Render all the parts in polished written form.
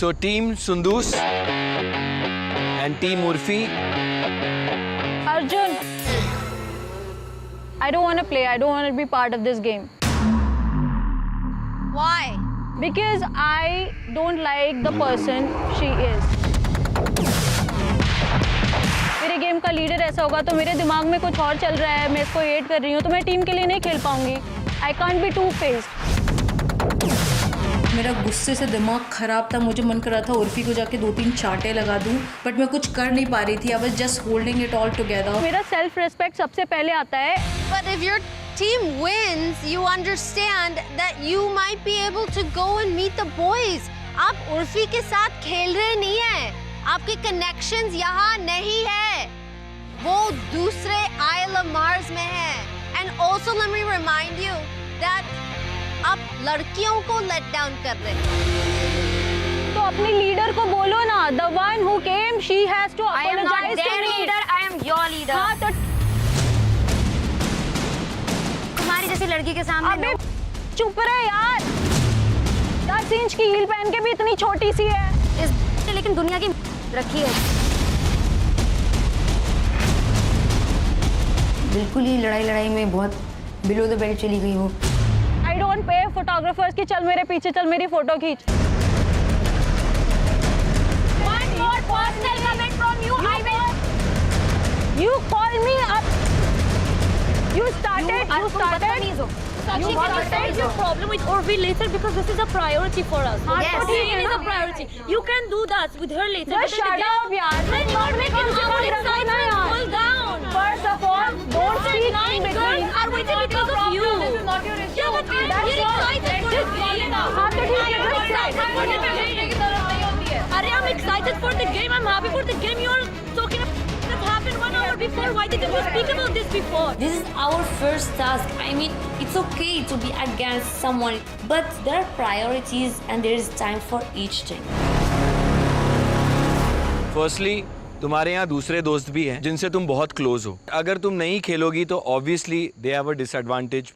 So team Sundus and team Urfi. Arjun, I don't want to play. I don't want to be part of this game. Why? Because I don't like the person she is. मेरे game का leader ऐसा होगा तो मेरे दिमाग में कुछ और चल रहा है, मैं इसको हेट कर रही हूँ तो मैं टीम के लिए नहीं खेल पाऊंगी. I can't be two-faced. मेरा गुस्से से दिमाग खराब था. मुझे मन कर रहा था उर्फी को जाके 2-3 चांटे लगा दूं, बट मैं कुछ कर नहीं पा रही थी. I was just holding it all together. मेरा सेल्फ रिस्पेक्ट सबसे पहले आता है. But if your team wins, you understand that you might be able to go and meet the boys. आप उर्फी के साथ खेल रहे नहीं हैं. आपके connections यहाँ नहीं है. वो दूसरे Isle of Mars में है. And also let me remind you that आप लड़कियों को let down कर रहे हैं. तो अपनी लीडर को बोलो ना. The one who came, she has to I am not apologize to their me. leader, I am your leader. हाँ तो तुम्हारी जैसी लड़की के सामने अबे चुप रहे यार. 10 इंच की हील पहन के भी इतनी छोटी सी है. इस लेकिन दुनिया की रखी है. बिल्कुल ही लड़ाई में बहुत बिलो द बेल्ट चली गई वो. I don't pay photographers कि चल मेरे पीछे चल मेरी फोटो खींच. One more personal comment from you. I will. You call me up. You started. You started. You What is your problem with Urfi later because this is a priority for us. Yes. It is a priority. You can do that with her later. Just shut up यार. Then you're making our excitement cool down. First of all, don't speak in Nine between. girls are waiting because of you. Yeah, but we're excited for the game. हाँ तो ठीक है. I'm excited for the game. Arey, I'm excited for the game. I'm happy for the game. You're talking about that happened 1 hour before. Why didn't you speak about this before? This is our first task. I mean, it's okay to be against someone, but there are priorities and there is time for each thing. Firstly, तुम्हारे यहाँ दूसरे दोस्त भी हैं जिनसे तुम बहुत close हो. अगर तुम नहीं खेलोगी तो obviously they have a disadvantage.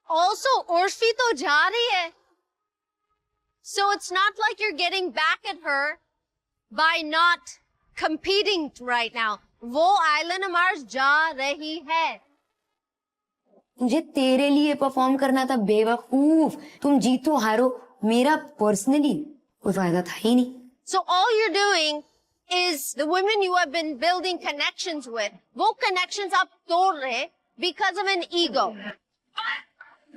Also, Urfi तो जा रही है. So it's not like you're getting back at her by not competing right now. वो Island of Mars जा रही है. मुझे तेरे लिए परफॉर्म करना था बेवकूफ. तुम जीतो हारो मेरा पर्सनली कोई फायदा था ही नहीं. So all you're doing is the women you have been building connections with. वो connections आप तोड़ रहे because of an ego.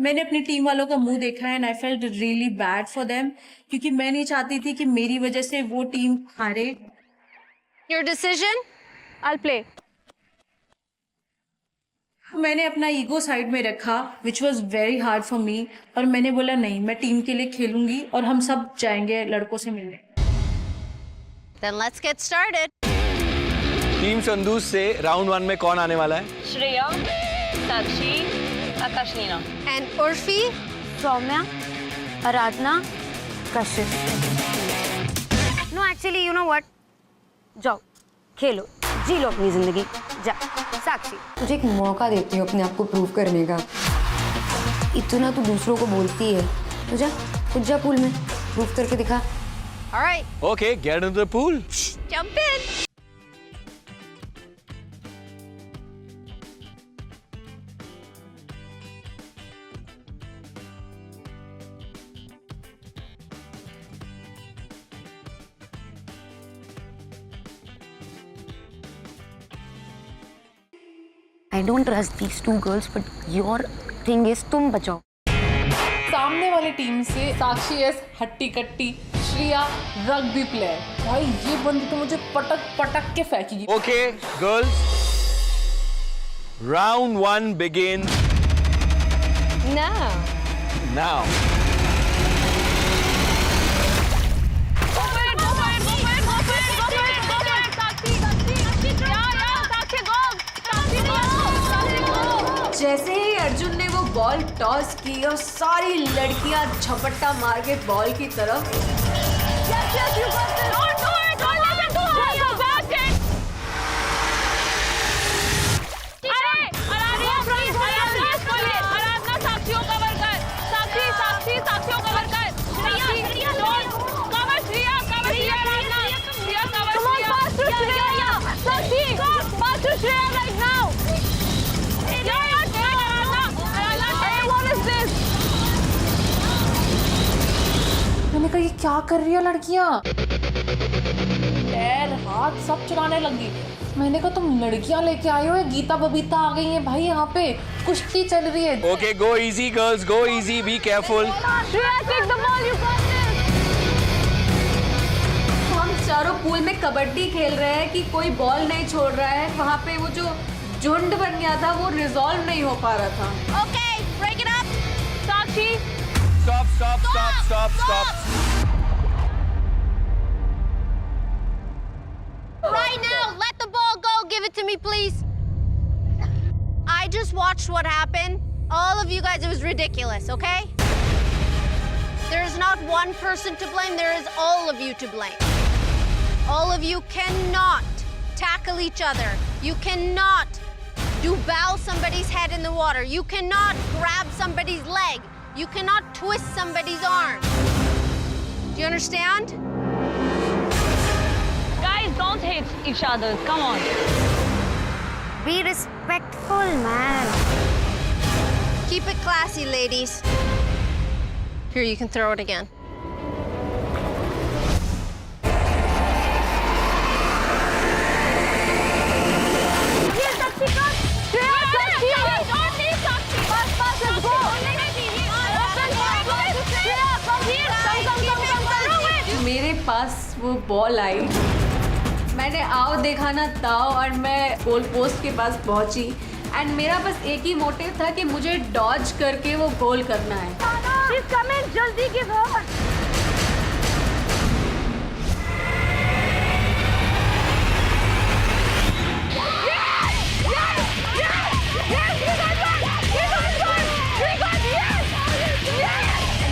मैंने अपनी टीम वालों का मुंह देखा है and I felt really bad for them, क्योंकि मैं नहीं चाहती थी कि मेरी वजह से वो टीम हारे. Your decision? I'll play. मैंने अपना ईगो साइड में रखा which was very hard for me, और मैंने बोला नहीं, मैं टीम के लिए खेलूंगी और हम सब जाएंगे लड़कों से मिलने. Then let's get started. Team Soundous से राउंड 1 में कौन आने वाला है? Shreya, Sakshi, Akashina. And Urfi? Saumya, Aradhana, Kashish. No, actually, you know what? जाओ, खेलो, जी लो अपनी जिंदगी. जा, साक्षी. तुझे एक मौका देती हूँ अपने आप को प्रूव करने का. इतना तू दूसरों को बोलती है तो जा खुद जा पूल में प्रूव करके दिखा. All right, Okay, get into the pool. jump in. I don't trust these two girls, but your thing is तुम बचाओ. सामने वाली टीम से साक्षी एस हट्टी कट्टी, श्रेया रग्बी प्लेयर. भाई ये बंदी तो मुझे पटक पटक के फेंकेगी. Okay, girls. Round 1 begins now. जैसे ही अर्जुन ने वो बॉल टॉस की और सारी लड़कियां झपट्टा मार के बॉल की तरफ. साक्षियों कवर कर. मैंने कहा ये क्या कर रही है लड़कियां, पैर हाथ सब चलाने लगी। मैंने कहा तुम लड़कियां लेके आए हो या गीता बबीता आ गई हैं भाई, यहाँ पे कुश्ती चल रही है। Okay, go easy, girls. Go easy. Be careful. हम चारों पूल में कबड्डी खेल रहे हैं कि कोई बॉल नहीं छोड़ रहा है। वहाँ पे वो जो झुंड बन गया था वो रिजॉल्व नहीं हो पा रहा था। Okay, break it up. Sakshi, Stop. Right now, let the ball go. Give it to me, please. I just watched what happened. All of you guys, it was ridiculous, okay? There is not one person to blame. There is all of you to blame. All of you cannot tackle each other. You cannot bow somebody's head in the water. You cannot grab somebody's leg. You cannot twist somebody's arm. Do you understand? guys, don't hit each other. Come on. Be respectful, man. Keep it classy, ladies. Here, you can throw it again. मेरे पास वो ball आई, मैंने आओ देखा ना ताओ और मैं goal post के पास पहुंची एंड मेरा बस एक ही मोटिव था कि मुझे डॉज करके वो गोल करना है। She's coming, जल्दी give her.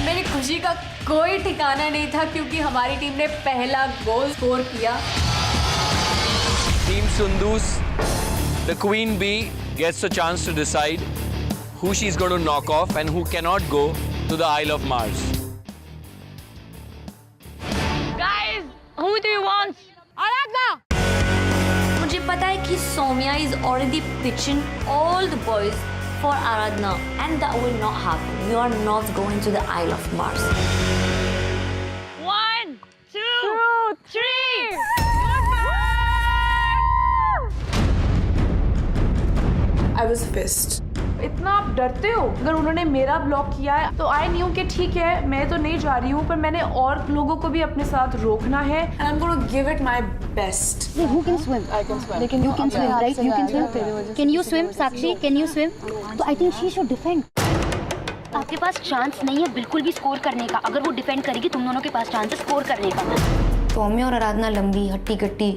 मेरी खुशी का कोई ठिकाना नहीं था क्योंकि हमारी टीम ने पहला गोल स्कोर किया। Team Sundus, the queen bee, gets a chance to decide who she's going to knock off and who cannot go to the Isle of Mars. Guys, who do you want? Aradhna. मुझे पता है कि सोमिया is already pitching all the boys for Aradhna, and that will not happen. You are not going to the Isle of Mars. 1, 2, 3. I was pissed. इतना आप डरते हो? अगर उन्होंने मेरा ब्लॉक किया है तो आई न्यू कि ठीक है मैं तो नहीं जा रही हूँ, पर मैंने और लोगों को भी अपने साथ रोकना है। And I'm going to give it my best. Who can swim? I can swim. You can swim, right? You can swim. Can you swim, Sakshi? Can you swim? तो I think she should defend. आपके पास chance नहीं है बिल्कुल भी score करने का। अगर वो डिफेंड करेगी तुम दोनों के पास चांस है स्कोर करने का। सौम्या और आराधना लंबी हट्टी कट्टी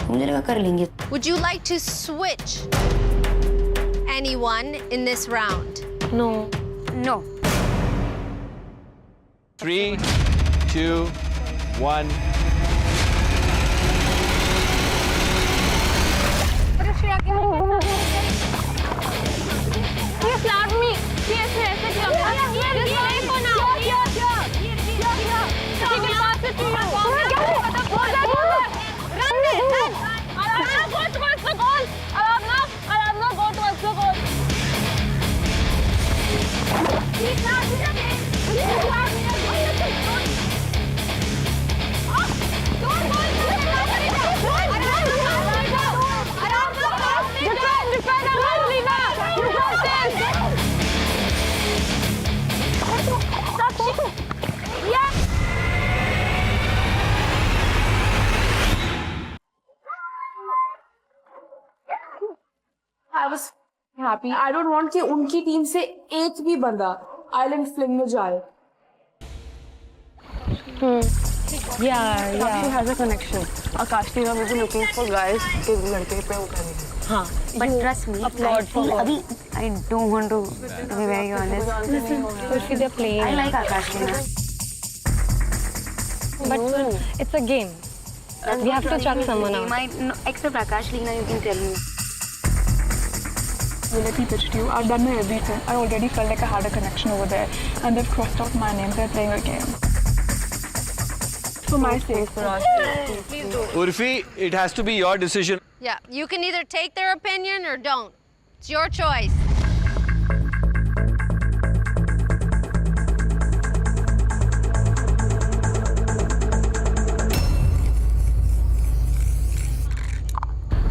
मुझे लगा कर लेंगे। Would you like to switch anyone in this round? No. No. 3, 2, 1. She slapped me. She ऐसे किया. Just play for now. She will pass it to you. Run it. Aradhna, go towards the goal. Aradhna, go towards the goal. She's not in the game. I was happy. I don't want कि उनकी team से एक भी बंदा island fling में जाए। Sakshi has a connection. Akashti was also looking for guys के लड़के पे उठाने। हाँ. But trust me, I feel अभी I don't want to be very honest. If they're playing. I like Akashti na. But it's a game. We have to chuck someone out. Except Akash, Leena, you can tell me. Let me pitch to you. I've done my everything. I already felt like I had a connection over there, and they've crossed out my name. They're playing a game. For my sake, for us. Please do. Urfi, it has to be your decision. Yeah, you can either take their opinion or don't. It's your choice.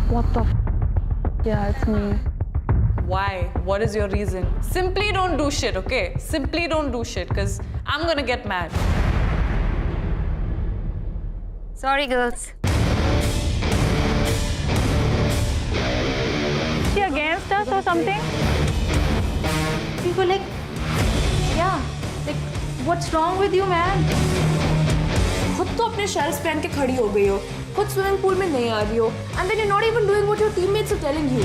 What the Yeah, it's me. Why? What is your reason? Simply don't do shit, okay? Simply don't do shit, because I'm gonna get mad. Sorry, girls. Is she against us or something? People like, yeah, like, what's wrong with you, man? खुद तो अपने shells पहन के खड़ी हो गई हो, खुद स्विमिंग पूल में नहीं आ रही हो, and then you're not even doing what your teammates are telling you.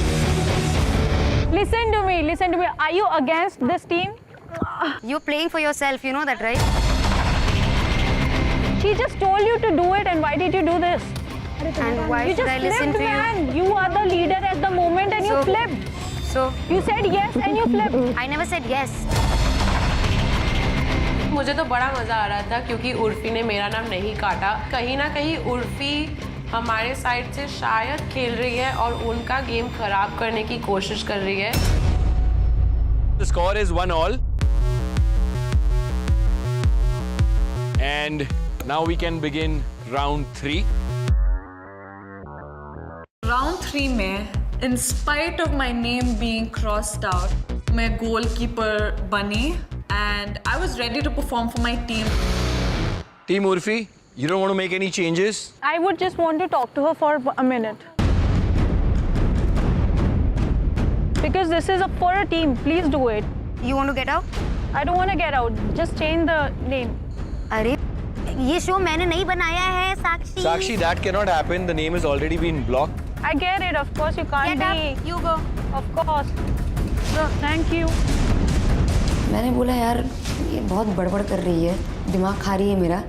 Listen to me, listen to me. Are you against this team? You're playing for yourself, you know that, right? She just told you to do it, and why did you do this? And why You should just I listen flipped, to you? man. You are the leader at the moment, and you So- flipped. So, You said yes, and you flipped. I never said yes. मुझे तो बड़ा मज़ा आ रहा था क्योंकि उर्फी ने मेरा नाम नहीं काटा। कहीं ना कहीं उर्फी हमारे साइड से शायद खेल रही है और उनका गेम खराब करने की कोशिश कर रही है। The score is 1-1. And now we can begin round 3. Round 3 में, in spite of my name being crossed out, मैं goalkeeper बनी and I was ready to perform for my team. Team Urfi, you don't want to make any changes? I would just want to talk to her for a minute. Because this is for a team. Please do it. You want to get out? I don't want to get out. Just change the name. अरे ये show मैंने नहीं बनाया है, साक्षी. Sakshi, that cannot happen. The name has already been blocked. I get it. Of course, you can't Get be. up. You go. Of course. Thank you. मैंने बोला यार ये बहुत बड़बड़ कर रही है, दिमाग खा रही है मेरा,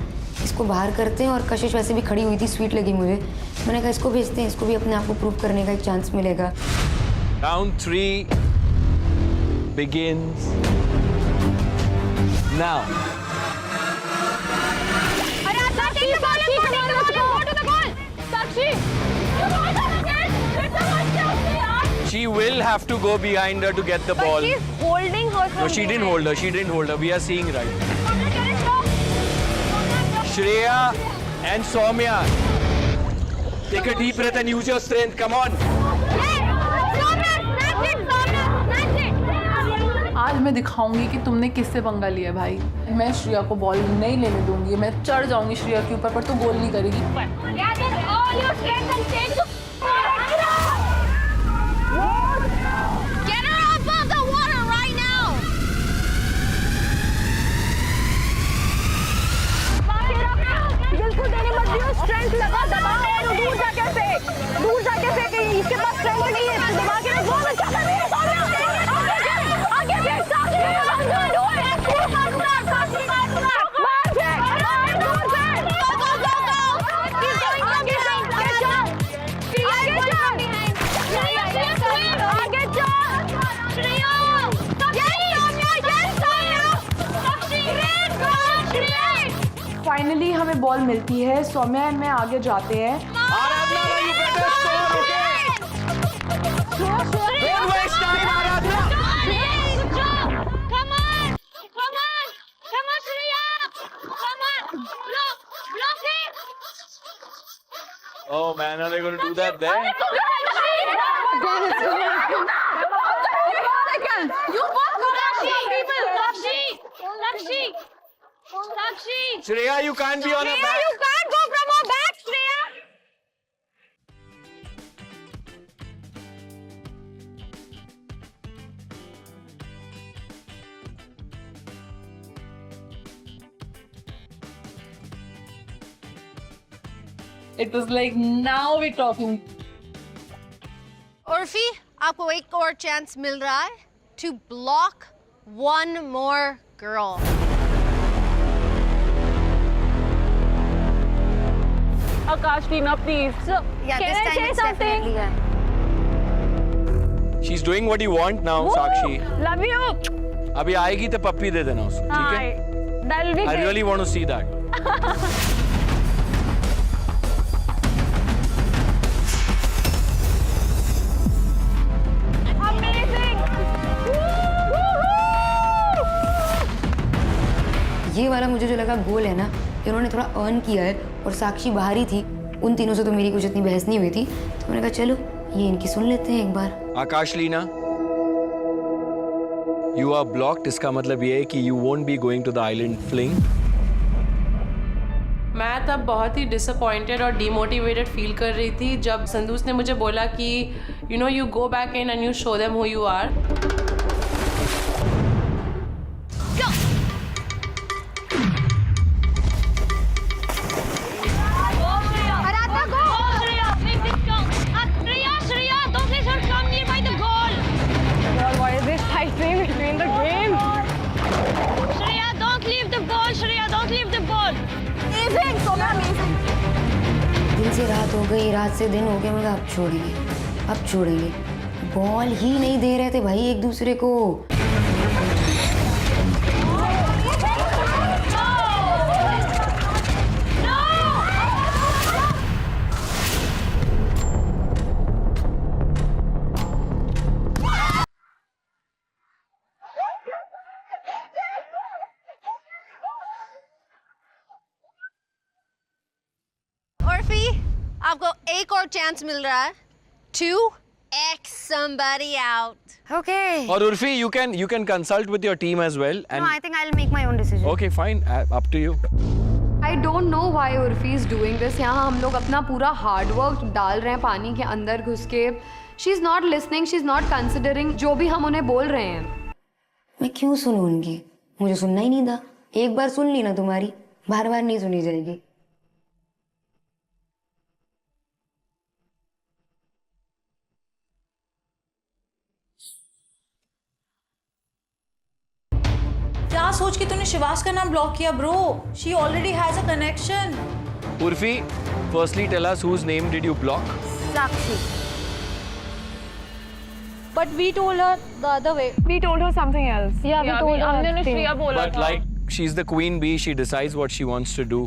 इसको बाहर करते हैं. और कशिश वैसे भी खड़ी हुई थी, स्वीट लगी मुझे. मैंने कहा इसको भेजते हैं, इसको भी अपने आप को प्रूव करने का एक चांस मिलेगा. Round 3 begins now. Sakshi, go to the goal. Sakshi, you go to the goal. It's a must. She will have to go behind her to get the ball. She's holding her from No, she didn't hold her. She didn't hold her. We are seeing right. Shreya and Soumya. Take a deep breath and use your strength. Come on. आज मैं दिखाऊंगी कि तुमने किससे पंगा लिया भाई. मैं श्रेया को बॉल नहीं लेने दूंगी. मैं चढ़ जाऊंगी श्रेया के ऊपर, पर तू गोल नहीं करेगी. Gather all your strength and take the. Get her above the water right now. बिल्कुल देने मत दियो. स्ट्रेंथ लगा, दबा और दूर जाके फेंक. दूर जाके फेंक. इसके पास स्ट्रेंथ नहीं है. दिमाग में बहुत अच्छा कर रही है. आगे फेंक. साक्षी मार फेंक. दूर फेंक. फाइनली हमें बॉल मिलती है. सौम्या एंड मैं आगे जाते हैं. Aradhana, you better score, okay? Don't waste time, Aradhana. Come on, Shreya. Come on, block it. Oh man, are they going to do that there? Sakshi. Shreya, you can't be on her back. You can't go from her back, Shreya. It was like, now we're talking. Urfi, आपको एक और chance मिल रहा है to block one more girl. Akash, Tina, please. So, Yeah, can this I time say it's something? definitely her. She's doing what you want now, Woo! Sakshi. Love you. अभी आएगी तो पप्पी दे देना उसको, ठीक है? That'll be I great. really want to see that. Amazing. ये वाला मुझे जो लगा गोल है ना, इन्होंने थोड़ा अर्न किया है. और साक्षी बाहर ही थी, उन तीनों से तो मेरी कुछ इतनी बहस नहीं हुई थी. तो मैंने कहा चलो ये इनकी सुन लेते हैं एक बार। आकाश लीना, you are blocked, इसका मतलब ये है कि you won't be going to the island fling. मैं तब बहुत ही डिसअपॉइंटेड और डीमोटिवेटेड फील कर रही थी जब संदूस ने मुझे बोला कि you know you go back in and you show them who you are. दिन से रात हो गई, रात से दिन हो गया, मगर अब छोड़ेंगे। बॉल ही नहीं दे रहे थे भाई एक दूसरे को। उर्फी, आपको एक और चांस मिल रहा है to X somebody out. Okay. और Urfi, you can consult with your team as well. And No, I think I'll make my own decision. okay, fine. Up to you. I don't know why Urfi is doing this. यहाँ हम लोग अपना पूरा hard work डाल रहे हैं पानी के अंदर घुस के. She's not listening, she's not considering जो भी हम उन्हें बोल रहे हैं. मैं क्यों सुनूं उनकी? मुझे सुनना ही नहीं था. एक बार सुन ली ना तुम्हारी, बार बार नहीं सुनी जाएगी. क्या सोच के तूने शिवास का नाम ब्लॉक किया bro? She already has a connection. Urfi, firstly tell us whose name did you block? Sakshi. But we told her the other way. We told her something else. Yeah, we told her. हमने श्रेया बोला But था. like she's the queen bee, she decides what she wants to do.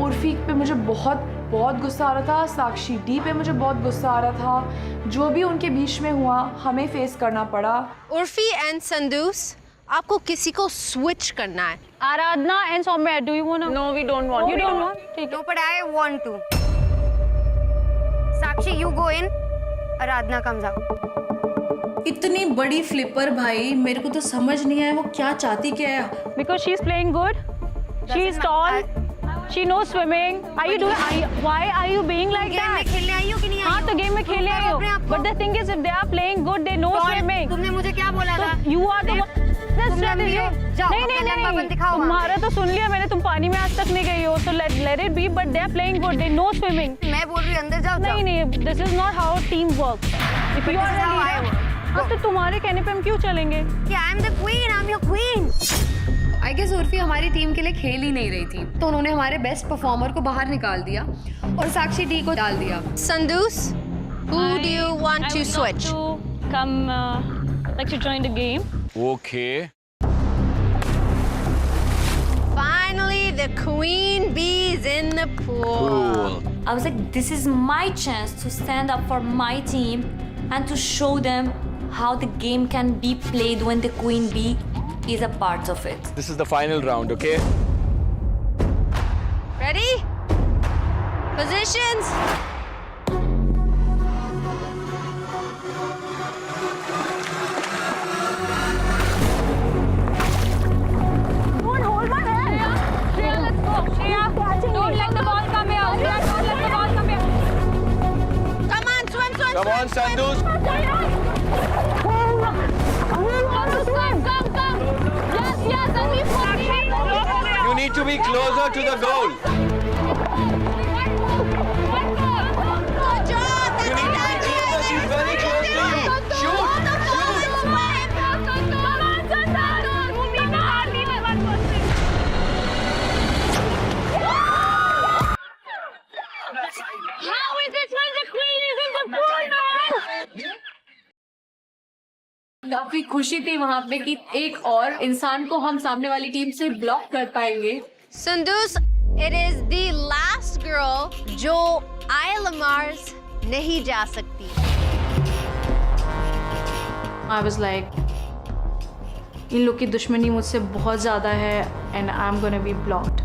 Urfi पे मुझे बहुत गुस्सा आ रहा था. साक्षी D पे मुझे बहुत गुस्सा आ रहा था. जो भी उनके बीच में हुआ हमें फेस करना पड़ा. उर्फी एंड संदूस, आपको किसी को स्विच करना है. Aradhna and Soumya, do you want to? No, we don't want. You don't want? ठीक No, but I want to. Sakshi, you go in. Aradhana comes out. इतनी बड़ी फ्लिपर भाई, मेरे को तो समझ नहीं आया वो क्या चाहती क्या है. Because she's playing good. She's tall. She knows swimming. Why are you being like game में that? खेलने आई हो कि नहीं आई हो? हाँ तो गेम में खेले आई हो. But the thing is, if they are playing good, they know swimming. तुमने मुझे क्या बोला था? You are the one. जाओ, अपना लंबापन दिखाओ वहाँ तुम्हारा तो सुन लिया मैंने. तुम पानी में आज तक नहीं गई हो तो let it be. But they are playing good. They know swimming. मैं बोल रही हूँ अंदर जाओ. नहीं, this is not how team works. If you are a leader, हाँ तो तुम्हारे कहने पे हम क्यों चलेंगे? I am the queen. I'm your queen. I guess Urfi हमारी टीम के लिए खेल ही नहीं रही थी, तो उन्होंने हमारे बेस्ट परफॉर्मर को बाहर निकाल दिया और साक्षी डी को डाल दिया. संदूस, who do you want to switch? Like to join the game. Okay. Finally, the queen bee is in the pool. Cool. I was like, this is my chance to stand up for my team and to show them how the game can be played when the queen bee is a part of it. This is the final round, okay? Ready? Positions. Don't hold my hand. Shreya, let's go. Shreya, don't let the ball come here. Shreya, don't let the ball come here. Come on, swim. Come on, Sandus. Come. Yes, and we You need to be closer to the goal. Good job. You need to be closer. She's very close to you. Shoot. How is this when the queen is in the pool, man? काफी खुशी थी वहाँ पे कि एक और इंसान को हम सामने वाली टीम से ब्लॉक कर पाएंगे. संदूस, it is the last girl जो Isle of Mars नहीं जा सकती. I was like, इन लोग की दुश्मनी मुझसे बहुत ज़्यादा है and I'm gonna be blocked.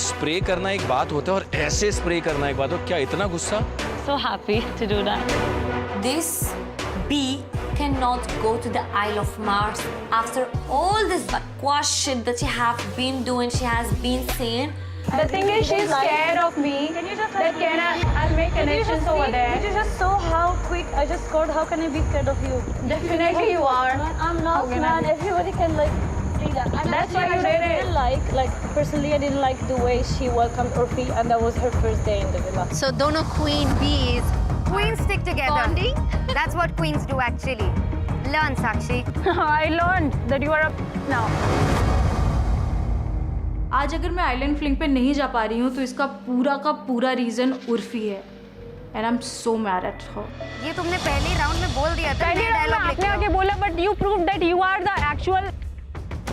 Spray करना एक बात होता है और ऐसे स्प्रे करना एक बात हो, क्या इतना गुस्सा? So happy to do that. This bee cannot go to the Isle of Mars after all this bakwash shit that she have been doing, she has been saying. The thing is, she's scared of me. I'll make connections over there. You just saw how quick I just scored. How can I be scared of you? Definitely you are. I'm not, man. Everybody can like see that. That's why you did it. Like personally, I didn't like the way she welcomed Urfi, and that was her first day in the villa. So dono queen bees Queens stick together. bonding. That's what queens do actually. Learn, Sakshi. I learned that you are a now. आज अगर मैं island fling पे नहीं जा पा रही हूँ तो इसका पूरा का पूरा रीजन उर्फी है and I am so mad at her. ये तुमने पहले राउंड में बोल दिया था। पहले राउंड में आपने आके बोला but you prove that you are the actual.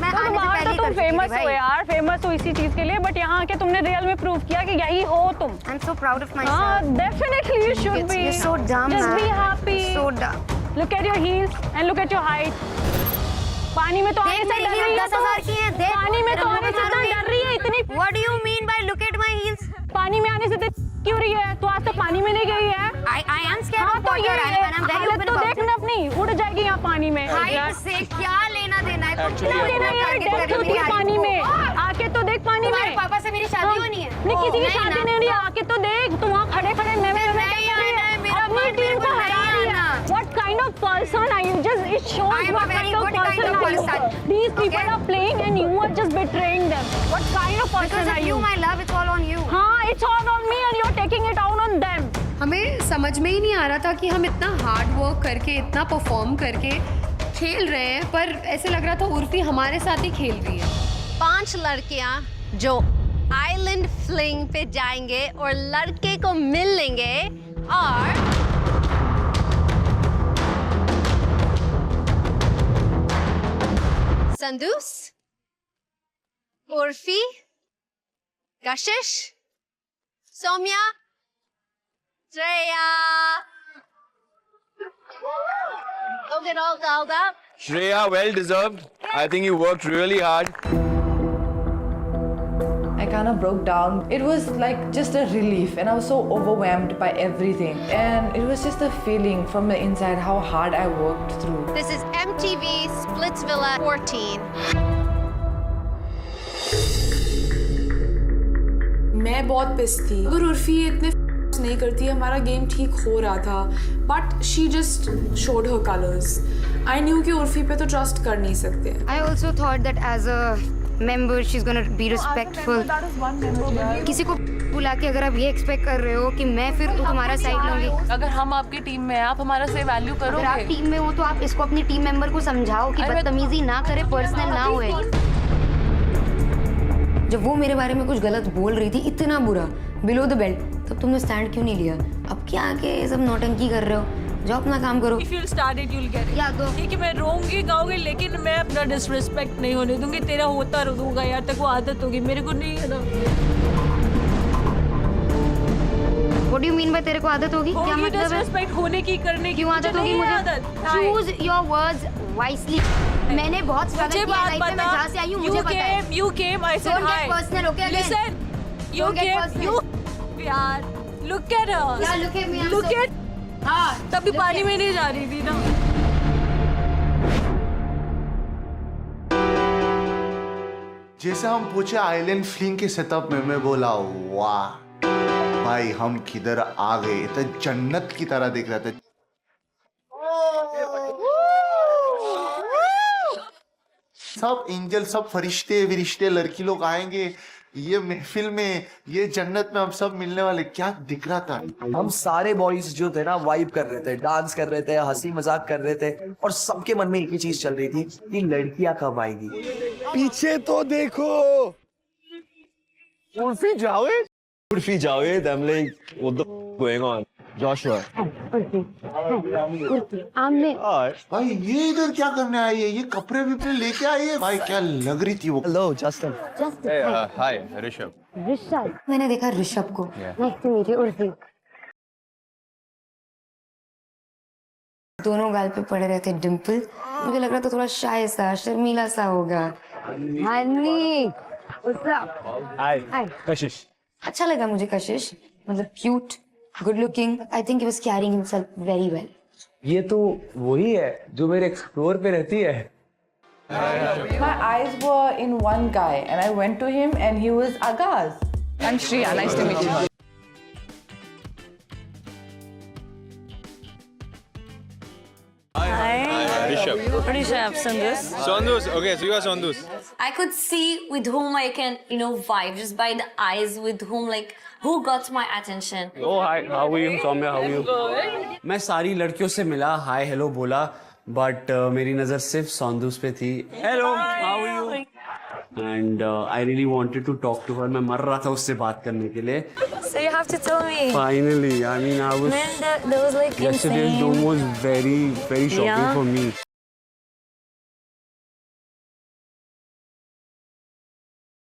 मैं तो आने से वहाँ पहले तो ही तुम कर चुकी थी फेमस हो भाई। यार, फेमस हो इसी चीज के लिए, बट यहाँ आके तुमने रियल में प्रूव किया कि यही हो तुम। I'm so proud of हाँ, myself. definitely you should be. You're so dumb, Just be man. happy. So dumb. Look at your heels and look at your height. पानी में तो आने देख से मेरी डर रही heels है 10,000 की हैं, देख। पानी में तो तेरा आने से मुंह तो बना डर रही है इतनी। What do you mean by look at my heels? पानी में आने से तो क्यों रही है? तो आज तक पानी में नहीं गई है। I am scared हाँ of तो water ये and I'm very हालत open तो about देखना it. अपनी, उड़ जाएगी यहाँ पानी में। हाइट से क्या लेना देना है? तुम Actually, क्या देना लेना यार, है? डेथ होती है पानी में। आके तो देख पानी तुम्हारे में। पापा से मेरी शादी होनी है? नहीं किसी की नहीं शादी ना। नहीं हुई, आके तो देख, तुम वहाँ खड़े खड़े मैं नहीं आना है, मेरा अपनी मन टीम को बिल्कुल हरा नहीं रही है। आना। What kind of person are you? Just it shows I am a what very kind of good kind person of are you. person. These people Okay? are playing and you are just betraying them. What kind of person Because are of you? you, my love, it's all on you. हाँ, it's all on me and you're taking it out on them. हमें समझ में ही नहीं आ रहा था कि हम इतना हार्ड वर्क करके इतना परफॉर्म करके खेल रहे हैं, पर ऐसे लग रहा था उर्फी हमारे साथ ही खेल रही है। 5 लड़कियां जो आइलैंड फ्लिंग पे जाएंगे और लड़के को मिल लेंगे और संदूस, उर्फी, कशिश, Saumya, Shreya. Look at all that. Shreya, well deserved. I think you worked really hard. I kind of broke down. It was like just a relief, and I was so overwhelmed by everything. And it was just a feeling from the inside how hard I worked through. This is MTV Splitsvilla 14. मैं बहुत पिस थी। अगर उर्फी इतने नहीं करती, हमारा game ठीक हो रहा था, but she just showed her colours. I knew कि उर्फी पे तो ट्रस्ट कर नहीं सकते। I also thought that as a member she's gonna be respectful. किसी को बुला के अगर आप ये एक्सपेक्ट कर रहे हो कि मैं फिर तो तुम्हारा साइड लूंगी। अगर हम आपकी टीम में हैं, आप हमारा से वैल्यू अगर आप टीम में हो तो आप इसको अपनी टीम मेंबर को समझाओ कि बदतमीजी ना करे, पर्सनल ना होए। जब वो मेरे बारे में कुछ गलत बोल रही थी, इतना बुरा बिलो द बेल्ट, तब तुमने स्टैंड क्यों नहीं लिया? अब क्या आके ये सब नौटंकी कर रहे हो? जाओ अपना काम करो। If you'll start it, you'll get it. या तो ठीक है, मैं रोऊंगी गाऊंगी, लेकिन मैं अपना डिसरिस्पेक्ट नहीं होने दूंगी। तेरा होता रहूंगा यार, तक वो आदत होगी, मेरे को नहीं है ना। What do you mean by तेरे को आदत होगी? क्या होगी मतलब है? डिसरिस्पेक्ट होने की, करने की। क्यों आदत होगी मुझे? Choose your words wisely. मैंने बहुत स्ट्रगल मुझे किया बात लाइफ में, मैं जहाँ से आई हूँ मुझे पता है। You came, I said Don't hi. get personal, okay? Again. Listen, you Don't get came, personal. you यार, look at her. Yeah, look at me, I'm Look so- at, हाँ, तभी look पानी at- में नहीं जा रही थी ना। जैसे हम पहुंचे आइलैंड फ्लिंग के सेटअप में, मैं बोला वाह भाई, हम किधर आ गए। तो जन्नत की तरह दिख रहा था। सब एंजल, सब फरिश्ते विरिश्ते, लड़की लोग आएंगे ये महफिल में, ये जन्नत में हम सब मिलने वाले। क्या दिख रहा था। हम सारे बॉयज जो थे ना वाइब कर रहे थे, डांस कर रहे थे, हंसी मजाक कर रहे थे, और सबके मन में एक ही चीज चल रही थी कि लड़कियां कब आएंगी। पीछे तो देखो, Urfi Javed. Urfi Javed, I'm like, what the going on? Joshua. भाई ये इधर क्या करने आई है? ये कपड़े विपड़े लेके आई है भाई, क्या लग रही थी वो। Hello, Justin. Hi, Rishabh. मैंने देखा ऋषभ को। Nice to meet you, Urfi. दोनों गाल पे पड़े रहते डिम्पल। मुझे लग रहा था थोड़ा शाय सा, शर्मीला सा होगा। हनी, हाय कशिश। अच्छा लगा मुझे कशिश, मतलब cute, good looking. I think he was carrying himself very well. ये तो वही है जो मेरे एक्सप्लोर पे रहती है। My eyes were in one guy and I went to him and he was Agaz. I'm Shreya, nice to meet you. Rishabh, Sandus. Sondus, okay, so you are Sondus. I could see with whom I can, vibe just by the eyes with whom, who got my attention. Oh, hi, how are you, Soumya, how are you? मैं सारी लड़कियों से मिला, hi hello बोला, but मेरी नज़र सिर्फ Soundous पे थी। Hello, how are you? And I really wanted to talk to her. मैं मर रहा था उससे बात करने के लिए। So you have to tell me. Finally, I mean, I was. Man, that was like Yesterday's insane. dome was very, very shocking Yeah. for me.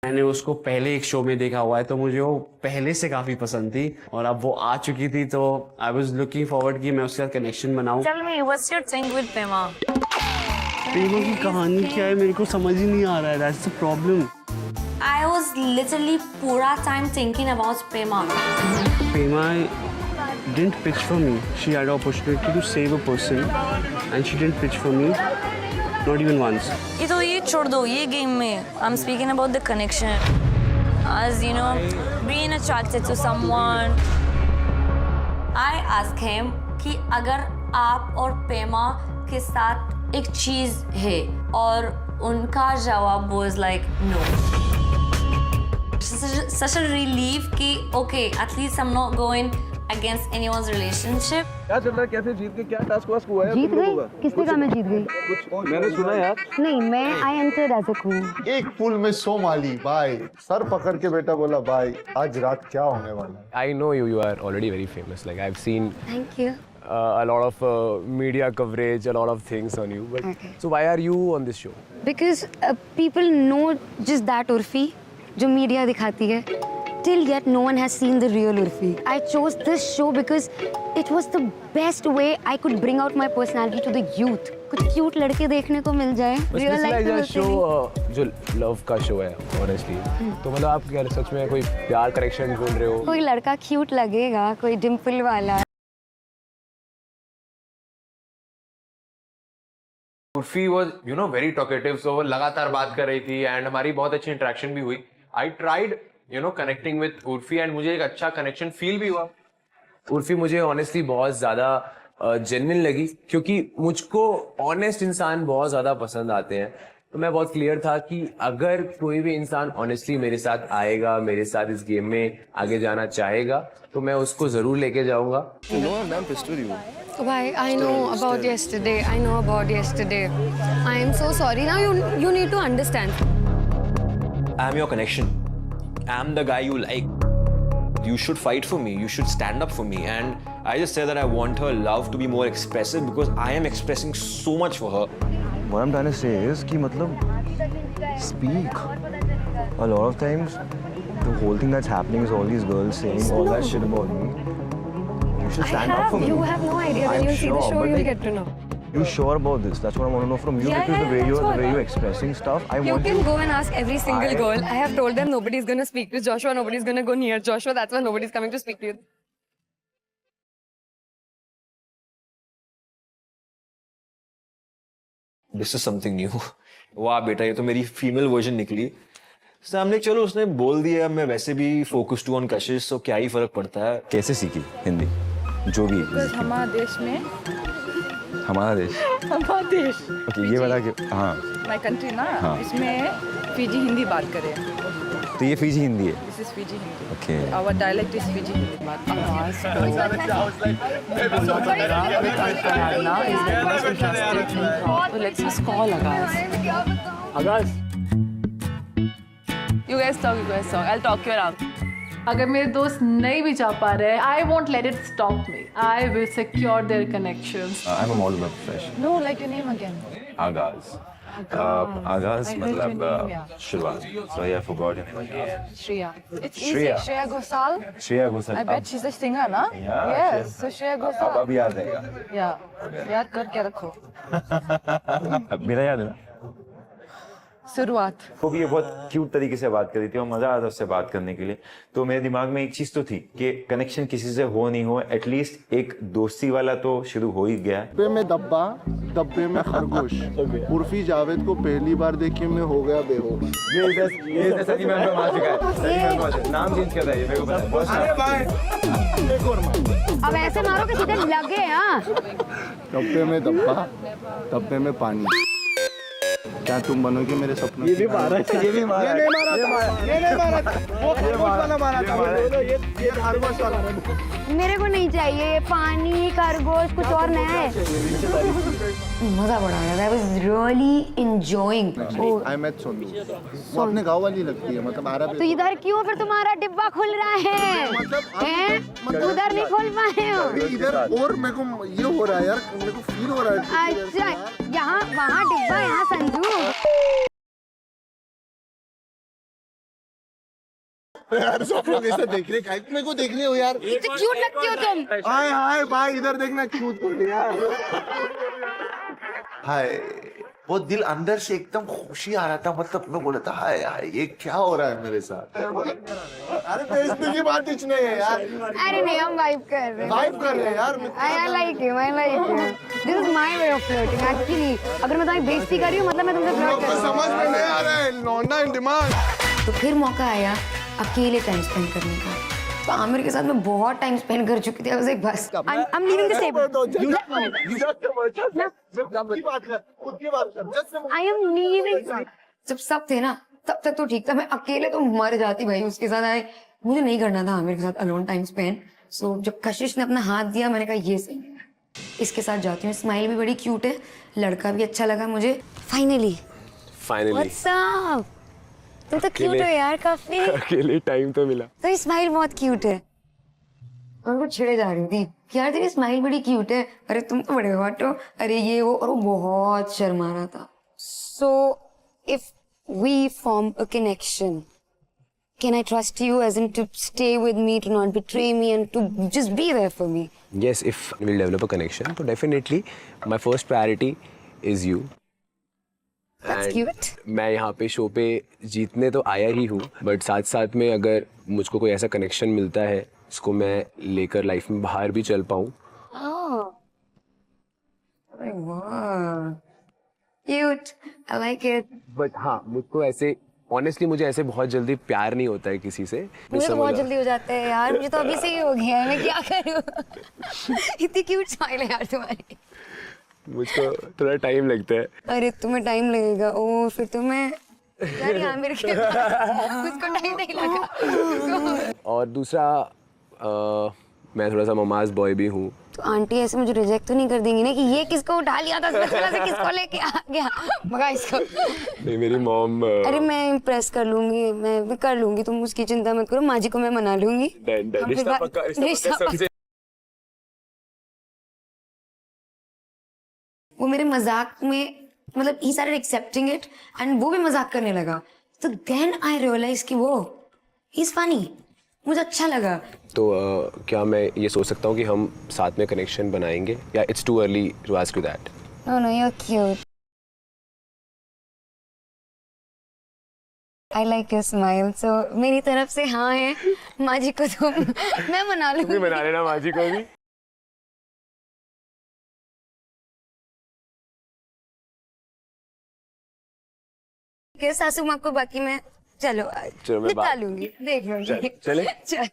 मैंने उसको पहले एक शो में देखा हुआ है, तो मुझे वो पहले से काफी पसंद थी, और अब वो आ चुकी थी, तो आई वॉज लुकिंग फॉरवर्ड कि मैं उसके साथ कनेक्शन बनाऊं। Tell me, what's your thing with Pema? प्रेमा की कहानी क्या है, मेरे को समझ ही नहीं आ रहा है। That's the problem. I was literally pura time thinking about Pema. Prema didn't pitch for me. She had an opportunity to save a person, and she didn't pitch for me, not even once. ये छोड़ दो, ये game में I'm speaking about the connection. As you know, being attracted to someone. I asked him कि अगर आप और पेमा के साथ एक चीज है, और उनका जवाब was like no. Such a relief कि okay, at least I'm not going against anyone's relationship. क्या चल रहा है, कैसे जीत गए, क्या टास्क वास्क हुआ है? जीत गई? किसने कहा मैं जीत गई? कुछ मैंने सुना यार। नहीं, मैं I entered as a queen. एक पुल में 100 माली भाई, सर पकड़ के बेटा बोला भाई आज रात क्या होने वाला है। I know you are already very famous. Like I've seen Thank you. a lot of media coverage, a lot of things on you. But Okay. so why are you on this show? Because people know just that Urfi जो media दिखाती है। Till yet no one has seen the real Urfi. I chose this show because it was the best way I could bring out my personality to the youth. कुछ cute लड़के देखने को मिल जाए। Real life में show जो love का show है honestly. तो मतलब आप क्या सच में कोई प्यार कनेक्शन ढूंढ रहे हो? कोई लड़का cute लगेगा, कोई डिम्पल वाला। Urfi was very talkative, so वो लगातार बात कर रही थी, and हमारी बहुत अच्छी इंटरेक्शन भी हुई. I tried connecting with Urfi, and मुझे एक अच्छा कनेक्शन फील भी हुआ. उर्फी मुझे ऑनेस्टली बहुत ज़्यादा जेन्युइन लगी, क्योंकि मुझको ऑनेस्ट इंसान बहुत ज़्यादा पसंद आते हैं. तो मैं बहुत क्लियर था कि अगर कोई भी इंसान ऑनेस्टली मेरे साथ आएगा, मेरे साथ इस गेम में आगे जाना चाहेगा, तो मैं उसको ज़रूर लेके जाऊँगा. Why? I know about yesterday. I know about yesterday. I am so sorry. Now you need to understand. I'm your connection. I'm the guy you like. You should fight for me. You should stand up for me. And I just said that I want her love to be more expressive because I am expressing so much for her. What I'm trying to say is कि मतलब speak. A lot of times, the whole thing that's happening is all these girls saying all that shit about me. You should stand up for me. You have no idea. When you see the show, you'll get to know. You sure about this? That's what I want to know from you, because the way you're expressing stuff, You can go and ask every single girl. I have told them nobody's going to speak to Joshua, nobody's going to go near Joshua. That's why nobody's coming to speak to you. This is something new. वाह बेटा, ये तो मेरी female version निकली. सामने चलो उसने बोल दिया, मैं वैसे भी फोकस्ड हूं ऑन कशिश, तो क्या ही फर्क पड़ता है. कैसे सीखी हिंदी? जो भी हमारा देश में हमारा देश ओके, ये वाला हाँ माय कंट्री ना, हाँ. इसमें फीजी हिंदी बात करें. तो ये फीजी हिंदी है. This is Fiji Hindi. Okay. Our dialect is Fiji Hindi बात. So let's just call Agaz. You guys talk. I'll talk you around. अगर मेरे दोस्त नहीं भी जा पा रहे, I won't let it stop me. I will secure their connections. I'm a model by profession. No, like your name again. Agaz. Agaz मतलब शुरुआत. Sorry, I forgot your name again. Shreya. It's Shreya. easy. Shreya Ghosal. Shreya Ghosal. I bet she's a singer, na? Yeah, Yes. So Shreya Ghosal. अब याद रहेगा. Yeah. याद करके रखो. मेरा याद है ना? शुरुआत। वो भी ये बहुत क्यूट तरीके से बात कर रही थी और मजा आया था उससे बात करने के लिए। तो मेरे दिमाग में एक चीज तो थी कि कनेक्शन किसी से हो नहीं हो, एटलीस्ट एक दोस्ती वाला तो शुरू हो ही गया। डब्बे में डब्बा, डब्बे में खरगोश। उर्फी जावेद को पहली बार देखे मैं हो गया बेहोश। ये सनी मैम पे मार चुका है, सनी मैम पे नाम चेंज कर रहा है, मेरे को पता है। अरे भाई एक और मार। अब ऐसे मारो कि सीधे लगे। हाँ, डब्बे में डब्बा, डब्बे में पानी। क्या तुम बनोगे मेरे सपनों? ये भी मारा, ये भी मारा, ये नहीं मारा, ये नहीं मारा, वो खरगोश वाला मारा था, ये खरगोश वाला। मेरे को नहीं चाहिए पानी, खरगोश, कुछ और नया है। मजा बड़ा आया। I was really enjoying. I met Sonu. वो अपने गाँव वाली लगती है, मतलब आरा। तो इधर क्यों फिर तुम्हारा डिब्बा खुल रहा है? उधर नहीं खोल पाए हो? इधर और मेरे को ये हो रहा है यार, मेरे को फील हो रहा है। अच्छा, यहाँ वहाँ डिब्बा, यहाँ संजू। यार सब लोग ऐसा देख रहे हैं, मेरे को देख रहे हो यार। तो क्यूट लगती हो तुम। हाय हाय भाई, इधर देखना क्यूट हो यार। हाय, वो दिल अंदर से एकदम खुशी आ रहा था, मतलब मैं बोला था हाय हाय ये क्या हो रहा है मेरे साथ। अरे बेइज्जती की बात कुछ नहीं है यार। अरे नहीं, हम वाइब कर रहे हैं। वाइब कर रहे हैं यार। I like him, I like him. This is my way of flirting. Actually, अगर मैं तुम्हारी बेइज्जती कर रही हूँ, मतलब मैं तुमसे फ्लर्ट कर रही हूँ। समझ में नहीं आ रहा है, लौंडा इन डिमांड। तो फिर मौका आया अकेले टाइम स्पेंड करने का। तो आमिर के साथ मैं बहुत टाइम स्पेंड कर चुकी थी। I was like, बस I'm leaving the table. I am leaving. जब सब थे ना तब तक तो ठीक था, मैं अकेले तो मर जाती भाई उसके साथ। आए मुझे नहीं करना था आमिर के साथ अलोन टाइम स्पेंड। सो जब कशिश ने अपना हाथ दिया, मैंने कहा ये सही है, इसके साथ जाती हूँ। स्माइल भी बड़ी क्यूट है, लड़का भी अच्छा लगा मुझे। Finally What's up? तुम तो क्यूट हो यार काफी। अकेले टाइम तो मिला। तो स्माइल बहुत क्यूट है। उनको छिड़े जा रही थी कि यार तेरी स्माइल बड़ी क्यूट है, अरे तुम तो बड़े हॉट हो, अरे ये वो, और वो बहुत शर्मा रहा था। So, if we form a connection, can I trust you as in to stay with me, to not betray me and to just be there for me? Yes, if we'll develop a connection, so definitely my first priority is you. That's cute. मैं यहाँ पे show पे जीतने तो आया ही हूँ, but साथ साथ में अगर मुझको कोई ऐसा कनेक्शन मिलता है इसको मैं लेकर लाइफ में बाहर भी चल पाऊँ। Oh. वाह, cute, I like it. But हाँ, मुझको ऐसे ऑनेस्टली मुझे ऐसे बहुत जल्दी प्यार नहीं होता है किसी से। मुझे तो बहुत जल्दी हो जाता है यार, मुझे तो अभी से ही हो गया है, मैं क्या करूँ। इतनी क्यूट स्माइल है यार तुम्हारी। मुझको थोड़ा टाइम लगता है। अरे तुम्हें टाइम लगेगा, ओ फिर तुम्हें यार यहाँ मेरे के उसको टाइम नहीं लगा। और दूसरा मैं थोड़ा सा ममाज बॉय भी हूँ। तो आंटी ऐसे मुझे रिजेक्ट तो नहीं कर देंगी ना कि ये किसको उठा लिया था से किसको लेके आ गया, मगा इसको। नहीं, मेरी मॉम। अरे मैं इम्प्रेस कर लूंगी, मैं भी कर लूंगी, तुम उसकी चिंता मत करो, माँ जी को मैं मना लूंगी। रिश्ता पक्का। वो मेरे मजाक में, मतलब ही started accepting it and वो भी मजाक करने लगा। तो then I realized कि वो he's funny, मुझे अच्छा लगा। तो क्या मैं ये सोच सकता हूँ कि हम साथ में कनेक्शन बनाएंगे, या it's too early to ask you that? No, you're cute. I like your smile. So मेरी तरफ से हाँ है, माँ जी को तुम मैं मना लूँगी। तुम भी मना लेना माँ जी को भी। सासू माँ को बाकी मैं चलो मैं निपटा लूंगी, देख लूंगी। चले। चल।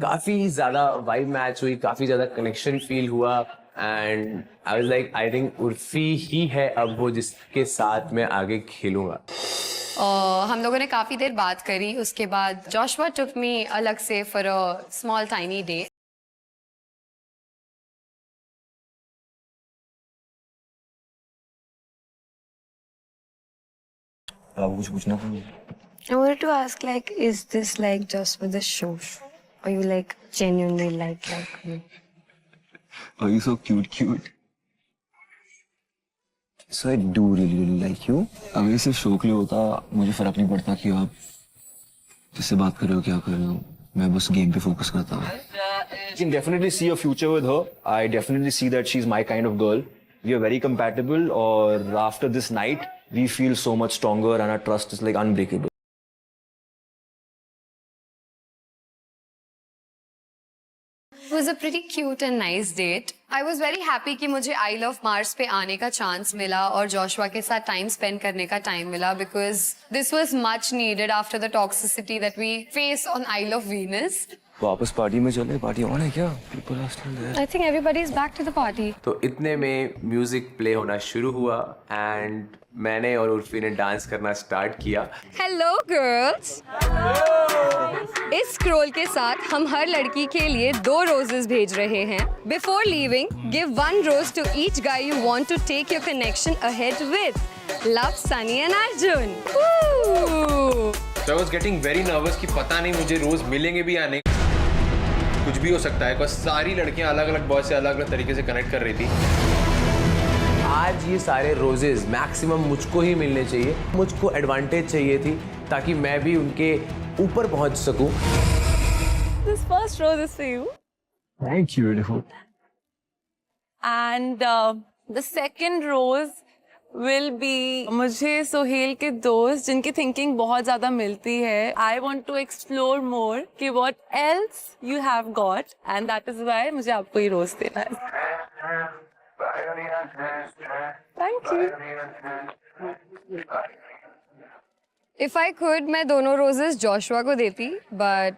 काफी ज्यादा वाइब मैच हुई, काफी ज्यादा कनेक्शन फील हुआ and I was like I think Urfi ही है अब वो जिसके साथ मैं आगे खेलूंगा। हम लोगों ने काफी देर बात करी, उसके बाद जोशुआ टुक मी अलग से for a small tiny day. कुछ पूछना था? I wanted to ask, like, is this like just for the show, or you like genuinely like me? Oh, you're so cute. So I do really like you. अगर इसे show के लिए होता मुझे फर्क नहीं पड़ता कि आप किससे बात कर रहे हो, क्या कर रहे हो, मैं बस गेम पे फोकस करता हूँ। You can definitely see a future with her. I definitely see that she's my kind of girl. We are very compatible, और after this night we feel so much stronger and our trust is like unbreakable. It was a pretty cute and nice date. I was very happy कि मुझे I Love Mars पे आने का chance मिला और Joshua के साथ time spend करने का time मिला because this was much needed after the toxicity that we face on I Love Venus. वापस पार्टी में चले, पार्टी ऑन है क्या? People are still there. I think everybody is back to the party. तो इतने में music play होना शुरू हुआ एंड मैंने और उर्फी ने डांस करना स्टार्ट किया. Hello girls. इस स्क्रॉल के साथ हम हर लड़की के लिए 2 रोजेस भेज रहे हैं. Before leaving, give 1 rose to each guy you want to take your connection ahead with. Love, Sunny and Arjun. Woo! So I was getting very nervous कि पता नहीं मुझे रोज मिलेंगे भी या नहीं. कुछ भी हो सकता है, बस सारी लड़कियां अलग अलग बॉय से अलग अलग तरीके से कनेक्ट कर रही थी. आज ये सारे रोजेस मैक्सिमम मुझको ही मिलने चाहिए. मुझको एडवांटेज चाहिए थी ताकि मैं भी उनके ऊपर पहुंच सकूं. This first rose is for you. Thank you, beautiful. And the second rose will be मुझे सोहेल के दोस्त जिनकी थिंकिंग बहुत ज़्यादा मिलती है. I want to explore more कि what else you have got and that is why मुझे आपको ये रोज देना है. Thank you. If I could, मैं दोनों roses जोशुआ को देती, but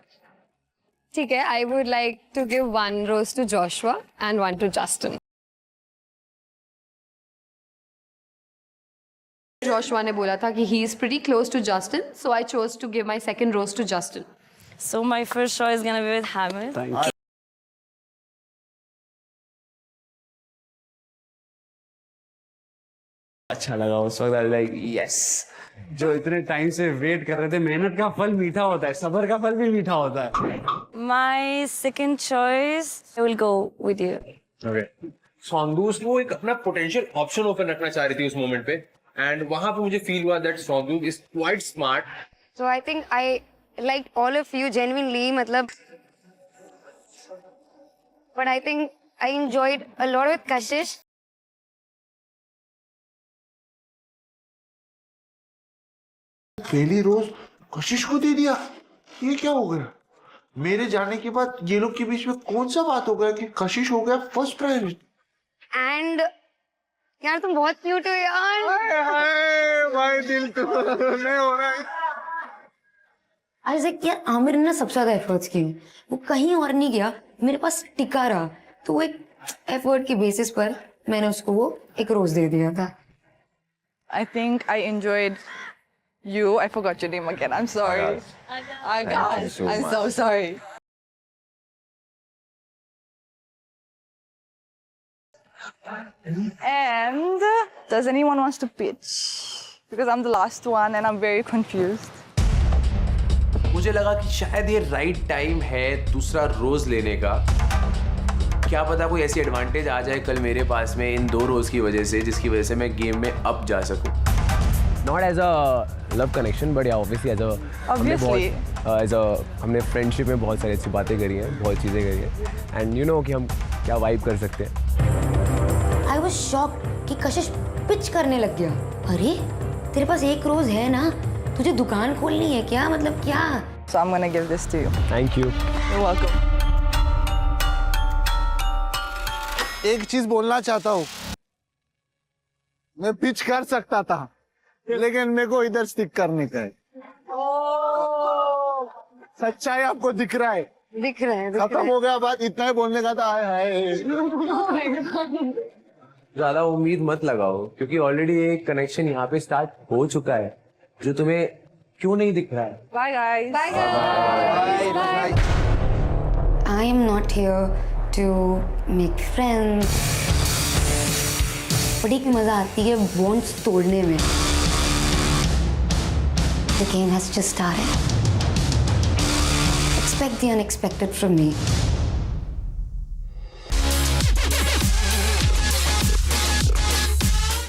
ठीक है, I would like to give 1 rose to Joshua and 1 to Justin. Joshua ने बोला था कि he is pretty close to Justin, so I chose to give my second rose to Justin. So my first choice is gonna be with Hamid. Thank you. अच्छा लगा उस वक्त. Like yes, जो इतने टाइम से वेट कर रहे थे. मेहनत का फल मीठा होता है, सब्र का फल भी मीठा होता है. My second choice, I will go with you. Okay. सौंदूस वो एक अपना पोटेंशियल ऑप्शन ओपन रखना चाह रही थी उस मोमेंट पे एंड वहां पे मुझे फील हुआ that Soundous is quite smart. So I think I liked all of you genuinely, मतलब. But I think I enjoyed a lot with Kashish. पहली रोज कशिश को दे दिया. ये क्या हो गया? मेरे जाने के बाद ये लोग के बीच में कौन सा बात हो गया कि कशिश हो गया फर्स्ट प्रायोरिटी? And यार तुम बहुत क्यूट हो यार. हाय हाय भाई दिल तो नहीं हो रहा है. आज देख यार, आमिर ने ना सबसे ज्यादा एफर्ट्स किए. वो कहीं और नहीं गया, मेरे पास टिका रहा. तो वो एक एफर्ट के बेसिस पर मैंने उसको वो एक रोज दे दिया था. I think I enjoyed you. I forgot your name again. I'm sorry. Akash. I'm so sorry. And does anyone wants to pitch? Because I'm the last one and I'm very confused. मुझे लगा कि शायद ये right time है दूसरा रोज लेने का. क्या पता कोई ऐसी एडवांटेज आ जाए कल मेरे पास में इन 2 रोज की वजह से, जिसकी वजह से मैं गेम में अप जा सकूं. Not as a love connection, but yeah, obviously as a. Obviously. हमने फ्रेंडशिप में बहुत सारी अच्छी बातें करी हैं, बहुत चीज़ें करी हैं, एंड यू नो कि हम क्या वाइब कर सकते हैं. I was shocked कि कशिश पिच करने लग गया. अरे तेरे पास 1 रोज है ना, तुझे दुकान खोलनी है क्या? मतलब क्या? So I'm gonna give this to you. Thank you. You're welcome. एक चीज बोलना चाहता हूँ. मैं पिच कर सकता था, लेकिन मेरे को इधर स्टिक करने का है. सच्चाई आपको दिख रहा है? दिख रहा है. खत्म हो गया बात, इतना ही बोलने का था. हाय ज्यादा उम्मीद मत लगाओ क्योंकि ऑलरेडी एक कनेक्शन यहाँ पे स्टार्ट हो चुका है जो तुम्हें क्यों नहीं दिख रहा है. Bye guys. Bye guys. Bye. I am not here to make friends. बड़ी की मजा आती है बॉन्ड्स तोड़ने में. The game has just started. Expect the unexpected from me.